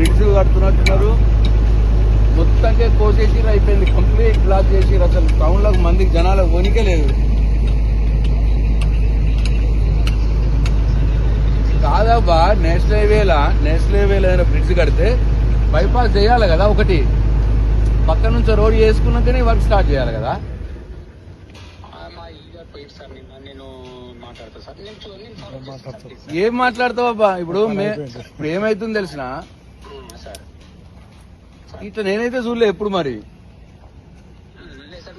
Bridge కడుతున్నట్టున్నారు. మొత్తంగా కోసేసి అయిపోయింది, కంప్లీట్ బ్లాక్ చేసి అసలు టౌన్ లో మందికి జనాలకు వణికే లేదు. కాదబ్బా, నేషనల్ హైవేలో అయినా బ్రిడ్జ్ కడితే బైపాస్ చేయాలి కదా, ఒకటి పక్క నుంచి రోడ్ చేసుకున్నాకనే వర్క్ స్టార్ట్ చేయాలి కదా. ఏం మాట్లాడతావబ్బా? ఇప్పుడు ఏమైతుంది తెలిసిన ఇట్లా నేనైతే చూడలే ఎప్పుడు. మరి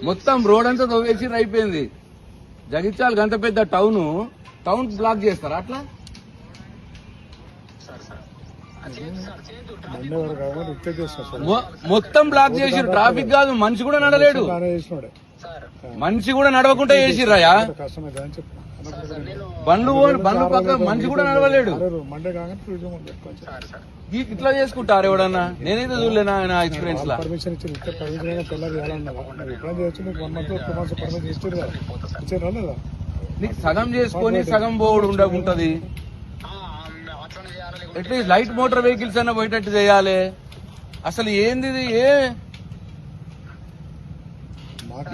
మొత్తం రోడ్ అంతా తవ్వేసి అయిపోయింది. జగిత్యాల గంత పెద్ద టౌన్ బ్లాక్ చేస్తారా అట్లా? మొత్తం బ్లాక్ చేసిరు. ట్రాఫిక్ కాదు, మనిషి కూడా నడలేడు. మనిషి కూడా నడవకుండా చేసిర్రాయా? బండ్లు పక్క మనిషి కూడా నడవలేడు. ఇట్లా చేసుకుంటారు ఎవడన్నా? నేనైతే చూడలేనా నా ఎక్స్పీరియన్స్ లా. నీకు సగం చేసుకొని సగం పోవడం ఉంటది. అట్లీస్ట్ లైట్ మోటార్ వెహికల్స్ అన్నా పోయేటట్టు చేయాలి. అసలు ఏంది ఇది?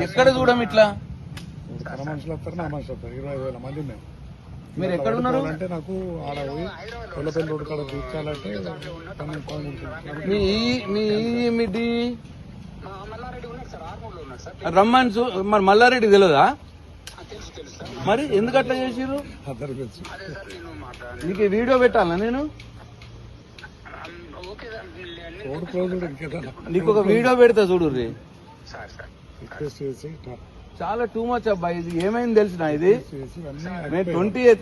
ఎక్కడ చూడం ఇట్లా. మీరు ఎక్కడ ఉన్నారు? రమ్మని మరి మల్లారెడ్డి తెలియదా? మరి ఎందుకు అట్లా చేసిర్రు? నీకు వీడియో పెట్టాలా నేను? నీకు ఒక వీడియో పెడతా చూడు. చాలా టూ మచ్ అబ్బాయి. ఇది ఏమైంది తెలిసిన? ఇది మేము 28th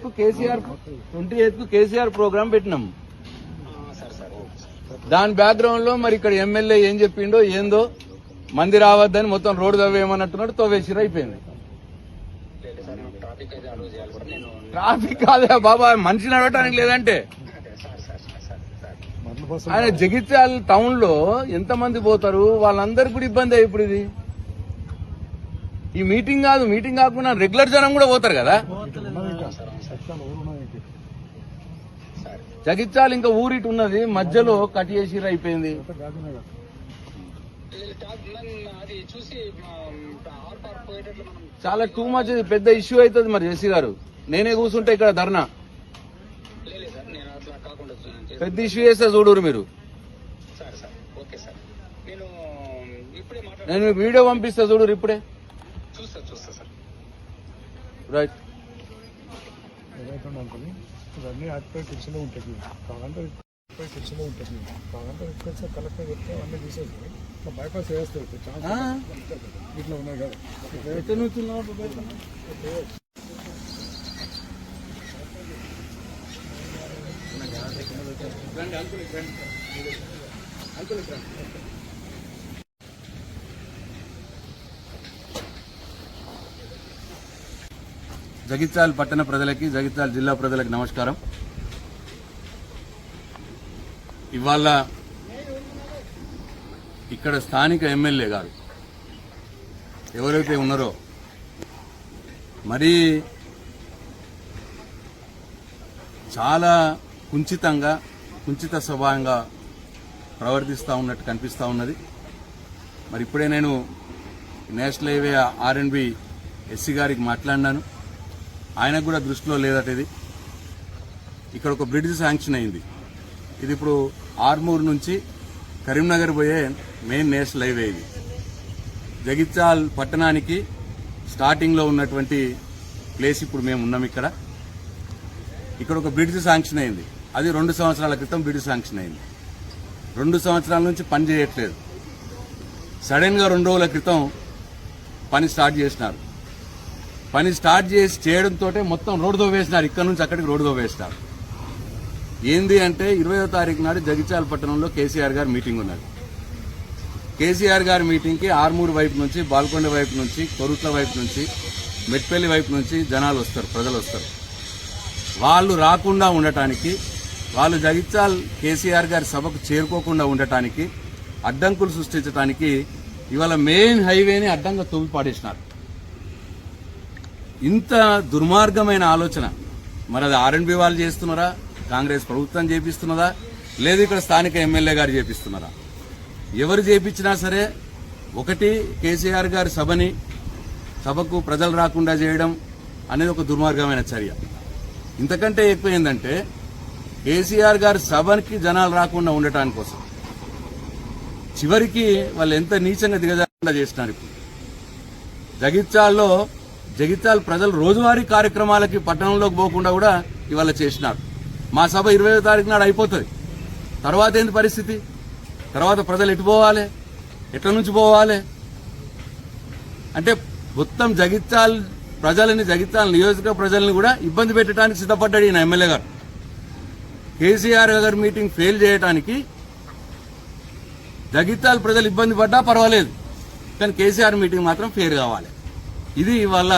కు కేసీఆర్ ప్రోగ్రామ్ పెట్టినాం. దాని బ్యాక్గ్రౌండ్ లో మరి ఇక్కడ ఎమ్మెల్యే ఏం చెప్పిండో ఏందో, మంది రావద్దని మొత్తం రోడ్డు తవ్వేయమన్నట్టున్నాడు. తవ్వేసిరు, అయిపోయింది. ట్రాఫిక్ కాదా బాబా, మనిషి నడవటానికి లేదంటే. ఆయన జగిత్యాల టౌన్ లో ఎంత మంది పోతారు, వాళ్ళందరికీ కూడా ఇబ్బంది. ఇప్పుడు ఇది ఈ మీటింగ్ కాదు, మీటింగ్ కాకుండా రెగ్యులర్ జనం కూడా పోతారు కదా. జగిత్యాల ఇంకా ఊరిటి ఉన్నది, మధ్యలో కట్ చేసి అయిపోయింది. చాలా టూ మచ్, పెద్ద ఇష్యూ అవుతుంది. మరి జేసీ గారు, నేనే కూర్చుంటే ఇక్కడ ధర్నా పెద్ద ఇష్యూ చేస్తే చూడరు మీరు. నేను వీడియో పంపిస్తా చూడరు ఇప్పుడే. రైట్. ఇవన్నీ ఆటిపై కిచెన్లో ఉంటుంది. కావాలంటే కిచెన్లో ఉంటుంది. కావాలంటే కలెక్టర్ చెప్తే అవన్నీ తీసేసి ఇట్లా బైపాస్ వేస్తే ఇట్లా ఉన్నాయి కదా. జగిత్యాల పట్టణ ప్రజలకి, జగిత్యాల జిల్లా ప్రజలకు నమస్కారం. ఇవాళ ఇక్కడ స్థానిక ఎమ్మెల్యే గారు ఎవరైతే ఉన్నారో మరీ చాలా కుంచిత స్వభావంగా ప్రవర్తిస్తూ ఉన్నట్టు కనిపిస్తూ ఉన్నది. మరి ఇప్పుడే నేను నేషనల్ హైవే R&B ఎస్సీ గారికి మాట్లాడినాను. ఆయనకు కూడా దృష్టిలో లేదట ఇది. ఇక్కడ ఒక బ్రిడ్జ్ శాంక్షన్ అయింది. ఇది ఇప్పుడు ఆర్మూర్ నుంచి కరీంనగర్ పోయే మెయిన్ నేషనల్ హైవే. ఇది జగిత్యాల పట్టణానికి స్టార్టింగ్లో ఉన్నటువంటి ప్లేస్. ఇప్పుడు మేము ఉన్నాం ఇక్కడ ఒక బ్రిడ్జ్ శాంక్షన్ అయింది. అది 2 సంవత్సరాల క్రితం బ్రిడ్జ్ శాంక్షన్ అయింది. 2 సంవత్సరాల నుంచి పని చేయట్లేదు. సడన్ గా 2 రోజుల క్రితం పని స్టార్ట్ చేసినారు. పని స్టార్ట్ చేయడంతో మొత్తం రోడ్డు తవ్వేసినారు. ఇక్కడ నుంచి అక్కడికి రోడ్డు తవ్వేసినారు. ఏంది అంటే 20వ తారీఖు నాడు జగిత్యాల పట్టణంలో కేసీఆర్ గారి మీటింగ్ ఉన్నది. కేసీఆర్ గారి మీటింగ్కి ఆర్మూర్ వైపు నుంచి, బాల్కొండ వైపు నుంచి, కొరుట్ల వైపు నుంచి, మెట్పల్లి వైపు నుంచి జనాలు వస్తారు, ప్రజలు వస్తారు. వాళ్ళు రాకుండా ఉండటానికి, వాళ్ళు జగిత్యాల కేసీఆర్ గారి సభకు చేరుకోకుండా ఉండటానికి, అడ్డంకులు సృష్టించడానికి ఇవాళ మెయిన్ హైవేని అడ్డంగా తవ్వి పాడేసినారు. ఇంత దుర్మార్గమైన ఆలోచన మరి అది R&B వాళ్ళు చేస్తున్నారా, కాంగ్రెస్ ప్రభుత్వం చేపిస్తున్నదా, లేదు ఇక్కడ స్థానిక ఎమ్మెల్యే గారు చేపిస్తున్నారా? ఎవరు చేపించినా సరే ఒకటి కేసీఆర్ గారి సభకు ప్రజలు రాకుండా చేయడం అనేది ఒక దుర్మార్గమైన చర్య. ఇంతకంటే ఎక్కువ ఏంటంటే కేసీఆర్ గారి సభకి జనాలు రాకుండా ఉండటాని కోసం చివరికి వాళ్ళు ఎంత నీచంగా దిగజారకుండా చేసినారు. ఇప్పుడు జగిత్యాల ప్రజలు రోజువారీ కార్యక్రమాలకి పట్టణంలోకి పోకుండా కూడా ఇవాళ చేసినారు. మా సభ 20వ తారీఖు నాడు అయిపోతుంది. తర్వాత ఏంటి పరిస్థితి? తర్వాత ప్రజలు ఎటు పోవాలి? ఎట్ల నుంచి పోవాలి? అంటే మొత్తం జగిత్యాల నియోజక ప్రజల్ని కూడా ఇబ్బంది పెట్టడానికి సిద్ధపడ్డాడు ఈయన ఎమ్మెల్యే గారు. కేసీఆర్ గారి మీటింగ్ ఫెయిల్ చేయడానికి జగిత్యాల ప్రజలు ఇబ్బంది పడ్డా పర్వాలేదు, కానీ కేసీఆర్ మీటింగ్ మాత్రం ఫెయిల్ కావాలి. ఇది ఇవాళ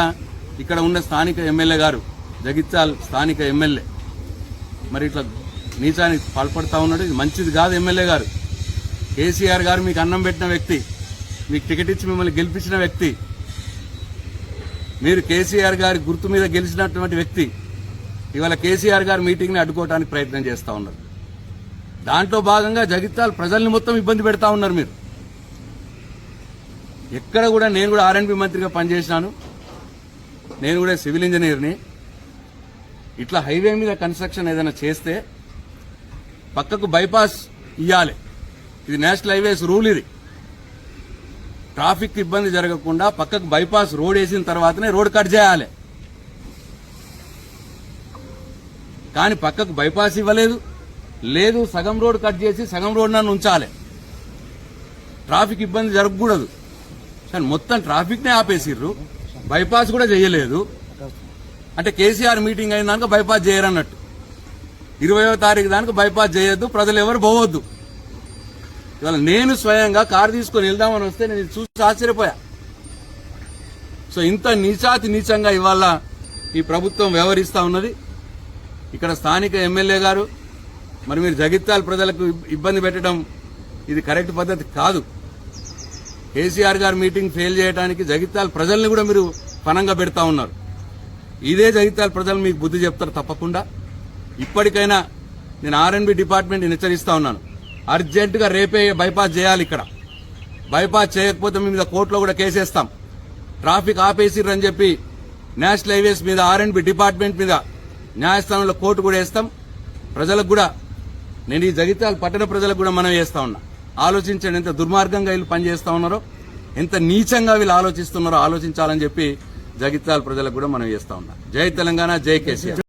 ఇక్కడ ఉన్న స్థానిక ఎమ్మెల్యే గారు, జగిత్యాల స్థానిక ఎమ్మెల్యే మరి ఇట్లా నీచానికి పాల్పడతా ఉన్నాడు. ఇది మంచిది కాదు. ఎమ్మెల్యే గారు, కేసీఆర్ గారు మీకు అన్నం పెట్టిన వ్యక్తి, మీకు టికెట్ ఇచ్చి మిమ్మల్ని గెలిపించిన వ్యక్తి, మీరు కేసీఆర్ గారి గుర్తు మీద గెలిచినటువంటి వ్యక్తి ఇవాళ కేసీఆర్ గారి మీటింగ్ని అడ్డుకోవడానికి ప్రయత్నం చేస్తూ ఉన్నారు. దాంట్లో భాగంగా జగిత్యాల ప్రజల్ని మొత్తం ఇబ్బంది పెడతా ఉన్నారు మీరు. ఎక్కడ కూడా నేను కూడా R&B మంత్రిగా పనిచేసినాను, నేను కూడా సివిల్ ఇంజనీర్ని. ఇట్లా హైవే మీద కన్స్ట్రక్షన్ ఏదైనా చేస్తే పక్కకు బైపాస్ ఇవ్వాలి. ఇది నేషనల్ హైవేస్ రూల్. ఇది ట్రాఫిక్ ఇబ్బంది జరగకుండా పక్కకు బైపాస్ రోడ్ వేసిన తర్వాతనే రోడ్ కట్ చేయాలి. కానీ పక్కకు బైపాస్ ఇవ్వలేదు, లేదు సగం రోడ్ కట్ చేసి సగం రోడ్ నన్ను ఉంచాలి. ట్రాఫిక్ ఇబ్బంది జరగకూడదు కానీ మొత్తం ట్రాఫిక్నే ఆపేసిర్రు, బైపాస్ కూడా చేయలేదు. అంటే కేసీఆర్ మీటింగ్ అయిన దానికి బైపాస్ చేయరన్నట్టు. 20వ తారీఖు దానికి బైపాస్ చేయొద్దు, ప్రజలు ఎవరు పోవద్దు. ఇవాళ నేను స్వయంగా కారు తీసుకొని వెళ్దామని వస్తే నేను చూసి ఆశ్చర్యపోయా. సో ఇంత నీచంగా ఇవాళ ఈ ప్రభుత్వం వ్యవహరిస్తా ఉన్నది. ఇక్కడ స్థానిక ఎమ్మెల్యే గారు మరి మీరు జగిత్యాల ప్రజలకు ఇబ్బంది పెట్టడం ఇది కరెక్ట్ పద్ధతి కాదు. కేసీఆర్ గారు మీటింగ్ ఫెయిల్ చేయడానికి జగిత్యాల ప్రజల్ని కూడా మీరు పనంగా పెడతా ఉన్నారు. ఇదే జగిత్యాల ప్రజలు మీకు బుద్ధి చెప్తారు తప్పకుండా. ఇప్పటికైనా నేను R&B డిపార్ట్మెంట్ని హెచ్చరిస్తా ఉన్నాను, అర్జెంటుగా రేపే బైపాస్ చేయాలి. ఇక్కడ బైపాస్ చేయకపోతే మీ మీద కోర్టులో కూడా కేసేస్తాం. ట్రాఫిక్ ఆపేసిర్రని చెప్పి నేషనల్ హైవేస్ మీద R&B డిపార్ట్మెంట్ మీద న్యాయస్థానంలో కోర్టు కూడా వేస్తాం. ప్రజలకు కూడా నేను ఈ జగిత్యాల పట్టణ ప్రజలకు కూడా మనం చేస్తా ఉన్నా, ఆలోచించండి. ఎంత దుర్మార్గంగా వీళ్ళు పనిచేస్తా ఉన్నారో, ఎంత నీచంగా వీళ్ళు ఆలోచిస్తున్నారో ఆలోచించాలని చెప్పి జగిత్యాల ప్రజలకు కూడా మనం చేస్తా ఉన్నా. జై తెలంగాణ, జై కేసీఆర్.